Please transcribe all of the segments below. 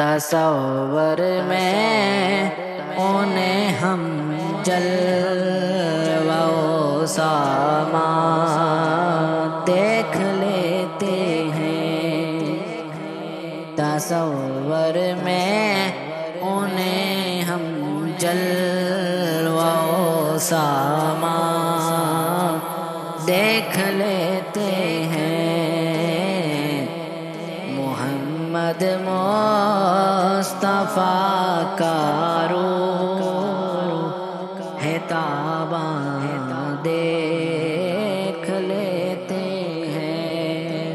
تصور میں انہیں ہم جلوہ و ساما دیکھ لیتے ہیں، تصور میں انہیں ہم جلوہ و ساما دیکھ لیتے ہیں۔ محمد مصطفیٰ کا روح ہے تاباں دیکھ لیتے ہیں،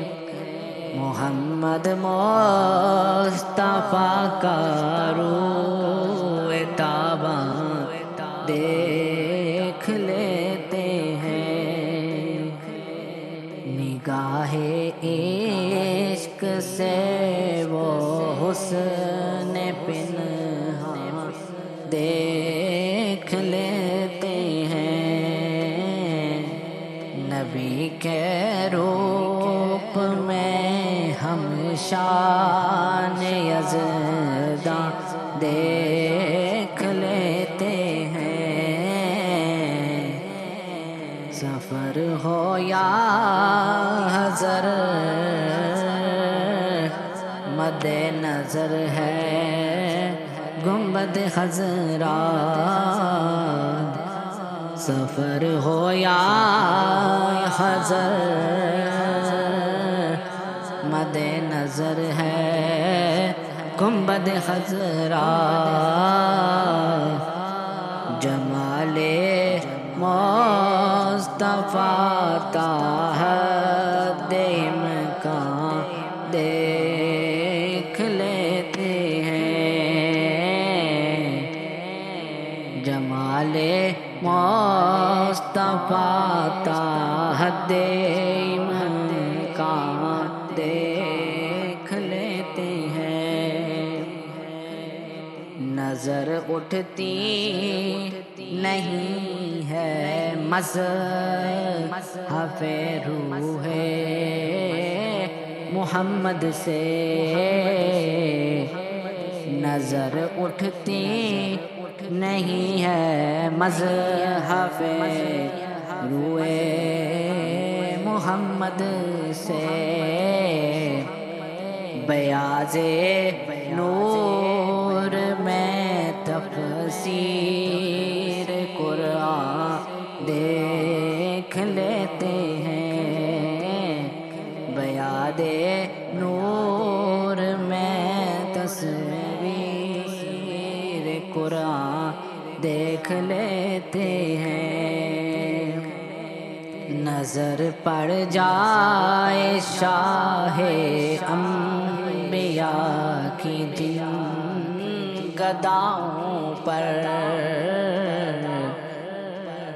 محمد مصطفیٰ کا روح ہے تاباں دیکھ لیتے ہیں۔ نگاہ عشق سے وہ حسن پنہاں دیکھ لیتے ہیں، نبی کے روپ میں ہم شان یزداں دیکھ لیتے ہیں، سفر ہو یا حضر مد نظر ہے گنبد خضرا، سفر ہو یا حضر مد نظر ہے گنبد خضرا، جمال مصطفیٰ تا حد امکان دیکھ لیتے ہیں، جمال مصطفیٰ تا حد امکان دیکھ لیتے ہیں، نظر اٹھتی نہیں ہے مصحف روح محمد سے، نظر اٹھتی نہیں ہے مصحف روح محمد سے، بیاض نور میں تفسیر قرآن دیکھ لیتے ہیں، بیاض نور میں تصویر قرآن دیکھ لیتے ہیں، نظر پڑ جائے شاہ انبیاء کی جن گداؤں پر،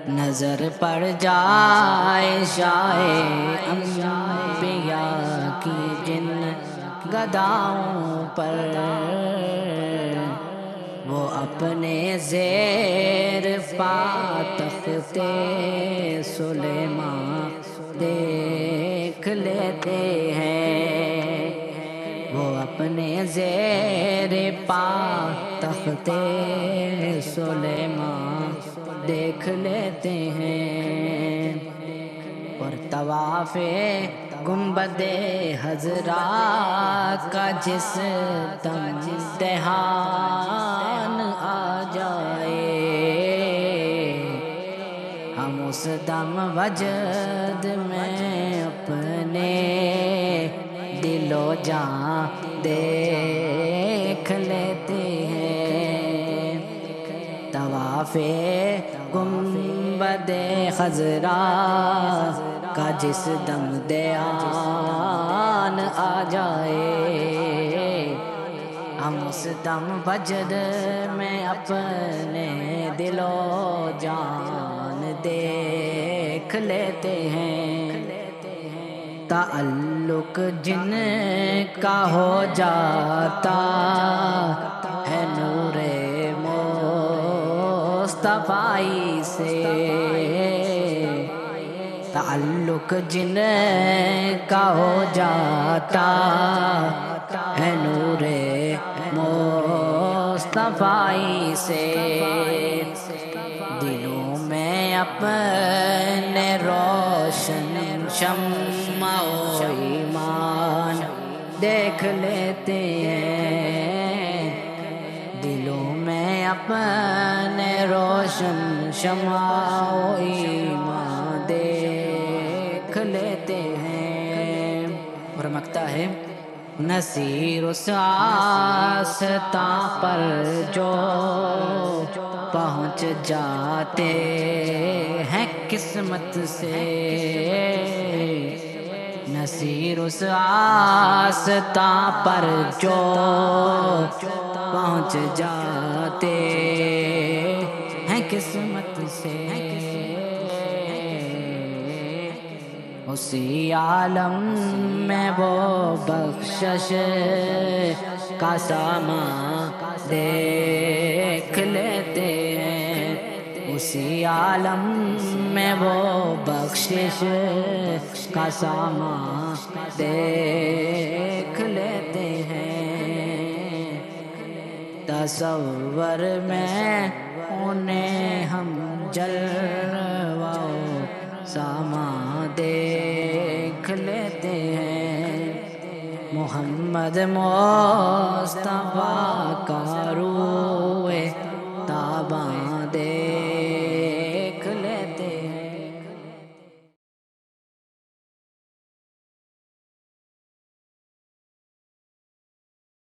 نظر پڑ جائے شاہ انبیاء کی جن گداؤں پر، وہ اپنے زیر پا تخت سلیمان دیکھ لیتے ہیں، وہ اپنے زیر پا تخت سلیمان دیکھ لیتے ہیں، اور طواف گنبد خضرا کا جس دم امتحان آ جائے، ہم اس دم وجد میں اپنے دل و جان دیکھ لیتے ہیں، طواف گنبد خضرا کا جس دم دیان آ جائے، ہم اس دم وجد میں اپنے دل و جان دیکھ لیتے ہیں، تعلق جن کا ہو جاتا ہے نور مصطفیٰ سے، تعلق جن کا ہو جاتا ہے نور صفائی سے دلوں میں اپنے روشن شمع و ایمان دیکھ لیتے ہیں، دلوں میں اپنے روشن شمع و ایمان دیکھ لیتے ہیں۔ اور مکتا ہے نصیر اس آستاں پر جو پہنچ جاتے ہیں قسمت سے، نصیر اس آستاں پر جو پہنچ جاتے ہیں قسمت سے، اسی عالم میں وہ بخشش کا سامان دیکھ لیتے ہیں، اسی عالم میں وہ بخشش کا سامان دیکھ لیتے ہیں۔ تصور میں انہیں ہم جلوہ سامان دیکھ لیتے ہیں، محمد مصطفیٰ کا